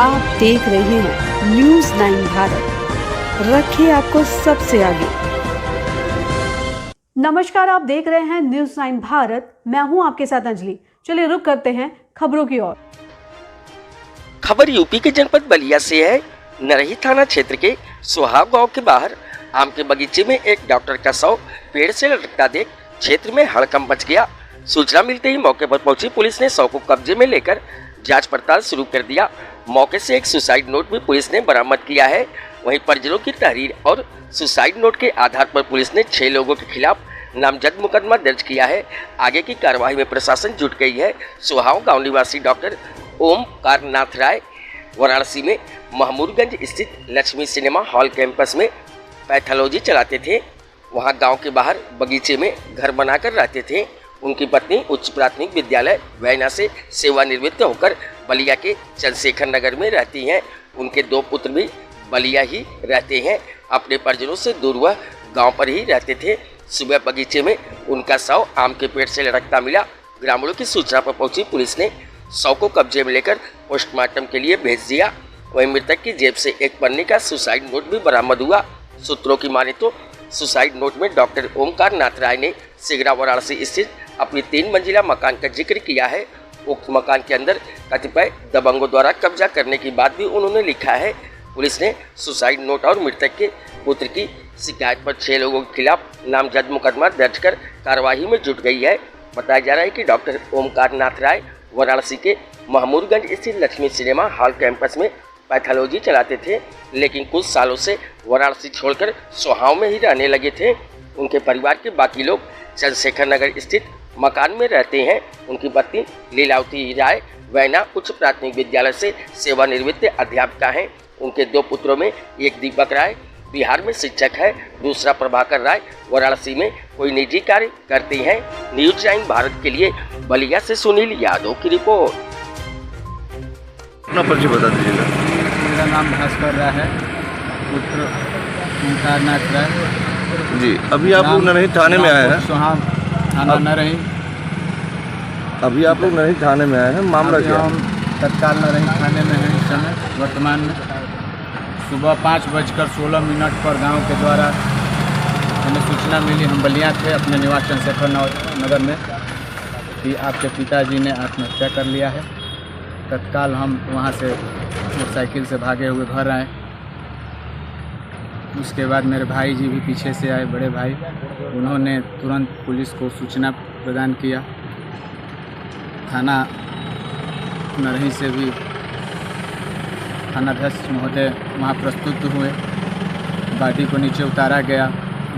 आप देख रहे हैं न्यूज़ 9 भारत, रखिए आपको सबसे आगे। नमस्कार, आप देख रहे हैं न्यूज़ 9 भारत, मैं हूं आपके साथ अंजलि। चलिए रुक करते हैं खबरों की ओर। खबर यूपी के जनपद बलिया से है। नरही थाना क्षेत्र के सुहाग गांव के बाहर आम के बगीचे में एक डॉक्टर का शव पेड़ से लटकता देख क्षेत्र में हड़कंप मच गया। सूचना मिलते ही मौके पर पहुंची पुलिस ने शव को कब्जे में लेकर जांच पड़ताल शुरू कर दिया। मौके से एक सुसाइड नोट भी पुलिस ने बरामद किया है। वहीं परिजनों की तहरीर और सुसाइड नोट के आधार पर पुलिस ने 6 लोगों के खिलाफ नामजद मुकदमा दर्ज किया है। आगे की कार्रवाई में प्रशासन जुट गई है। सुहाव गांव निवासी डॉक्टर ओमकार नाथ राय वाराणसी में महमूदगंज स्थित लक्ष्मी सिनेमा हॉल कैंपस में पैथोलॉजी चलाते थे। वहां गांव के बाहर बगीचे में घर बनाकर रहते थे। उनकी पत्नी उच्च प्राथमिक विद्यालय वैना से सेवानिवृत्त होकर बलिया के चंद्रशेखर नगर में रहती हैं। उनके 2 पुत्र भी बलिया ही रहते हैं। अपने परिजनों से दूर वह गाँव पर ही रहते थे। सुबह बगीचे में उनका शव आम के पेड़ से लटकता मिला। ग्रामीणों की सूचना पर पहुंची पुलिस ने शव को कब्जे में लेकर पोस्टमार्टम के लिए भेज दिया। वहीं मृतक की जेब से एक पन्ने का सुसाइड नोट भी बरामद हुआ। सूत्रों की माने तो सुसाइड नोट में डॉक्टर ओमकार नाथ राय ने सिगरा वाराणसी स्थित अपनी 3 मंजिला मकान का जिक्र किया है। उक्त मकान के अंदर कतिपय दबंगों द्वारा कब्जा करने की बात भी उन्होंने लिखा है। पुलिस ने सुसाइड नोट और मृतक के पुत्र की शिकायत पर 6 लोगों के खिलाफ नामजद मुकदमा दर्ज कर कार्यवाही में जुट गई है। बताया जा रहा है कि डॉक्टर ओमकार नाथ राय वाराणसी के महमूदगंज स्थित लक्ष्मी सिनेमा हॉल कैंपस में पैथोलॉजी चलाते थे, लेकिन कुछ सालों से वाराणसी छोड़कर सुहाव में ही रहने लगे थे। उनके परिवार के बाकी लोग चंद्रशेखर नगर स्थित मकान में रहते हैं। उनकी पत्नी लीलावती राय वैना उच्च प्राथमिक विद्यालय से सेवानिवृत्त अध्यापिका हैं। उनके 2 पुत्रों में एक दीपक राय बिहार में शिक्षक है, दूसरा प्रभाकर राय वाराणसी में कोई निजी कार्य करते हैं। न्यूज़ 9 भारत के लिए बलिया से सुनील यादव की रिपोर्ट। अपना परिचय बता दीजिएगा। मेरा नाम भास्कर राय है, पुत्र ओमकार नाथ राय जी। अभी आप लोग नरही थाने में आए हैं। सुहाव थाना नरही। अभी आप लोग नरही थाने में आए हैं, मामला क्या है? हम तत्काल नरही थाने में हैं इस समय वर्तमान में। सुबह 5:16 पर गांव के द्वारा हमें सूचना मिली, हम बलिया थे अपने निवास चंद्रशेखर नगर में, कि आपके पिताजी ने आत्महत्या कर लिया है। तत्काल हम वहां से मोटरसाइकिल से भागे हुए घर आए। उसके बाद मेरे भाई जी भी पीछे से आए, बड़े भाई। उन्होंने तुरंत पुलिस को सूचना प्रदान किया। थाना नरही से भी थानाध्यक्ष महोदय वहाँ प्रस्तुत हुए। गाड़ी को नीचे उतारा गया।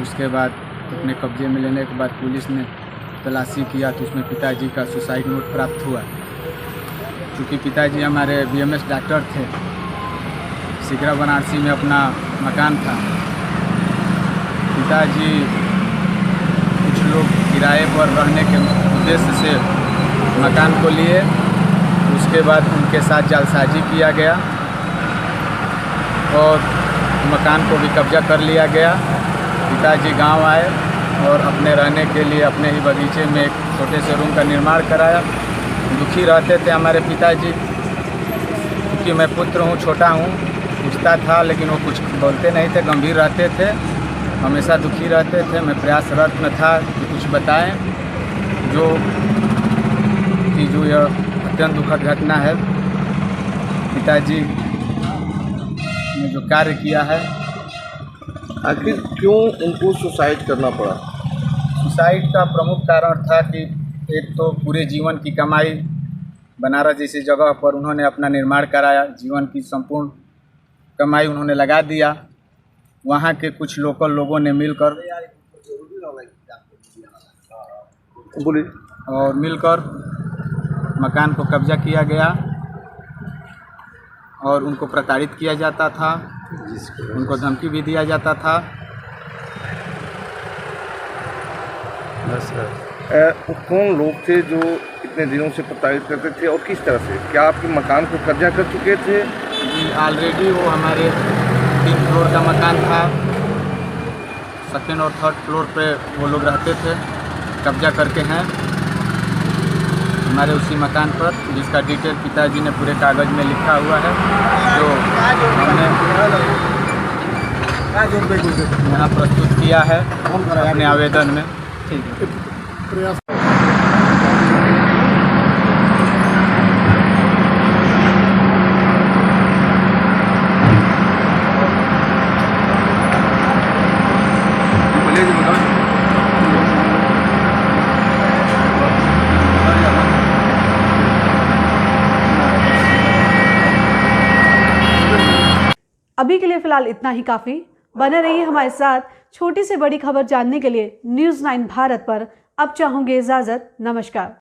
उसके बाद अपने कब्जे में लेने के बाद पुलिस ने तलाशी किया तो उसमें पिताजी का सुसाइड नोट प्राप्त हुआ। क्योंकि पिताजी हमारे BMS डॉक्टर थे, सिगरा वाराणसी में अपना मकान था। पिताजी कुछ लोग किराए पर रहने के उद्देश्य से मकान को लिए। उसके बाद उनके साथ जालसाजी किया गया और मकान को भी कब्जा कर लिया गया। पिताजी गांव आए और अपने रहने के लिए अपने ही बगीचे में एक छोटे से रूम का निर्माण कराया। दुखी रहते थे हमारे पिताजी, क्योंकि मैं पुत्र हूँ, छोटा हूँ, पूछता था लेकिन वो कुछ बोलते नहीं थे, गंभीर रहते थे, हमेशा दुखी रहते थे। मैं प्रयासरत में था कि कुछ बताएं। जो यह अत्यंत दुखद घटना है, पिताजी ने जो कार्य किया है। आखिर क्यों उनको सुसाइड करना पड़ा? सुसाइड का प्रमुख कारण था कि एक तो पूरे जीवन की कमाई बनारस जैसी जगह पर उन्होंने अपना निर्माण कराया। जीवन की संपूर्ण कमाई उन्होंने लगा दिया। वहाँ के कुछ लोकल लोगों ने मिलकर मकान को कब्जा किया गया और उनको प्रताड़ित किया जाता था, उनको धमकी भी दिया जाता था। कौन लोग थे जो इतने दिनों से प्रताड़ित करते थे और किस तरह से? क्या आपके मकान को कब्जा कर चुके थे? जी, ऑलरेडी वो हमारे 3 फ्लोर का मकान था। 2nd और 3rd फ्लोर पे वो लोग रहते थे, कब्जा करके हैं। हमारे उसी मकान पर, जिसका डिटेल पिताजी ने पूरे कागज़ में लिखा हुआ है, जो हमने यहाँ प्रस्तुत किया है अपने आवेदन में। अभी के लिए फिलहाल इतना ही काफ़ी। बने रहिए हमारे साथ। छोटी से बड़ी खबर जानने के लिए न्यूज़ 9 भारत पर अब चाहूँगी इजाज़त। नमस्कार।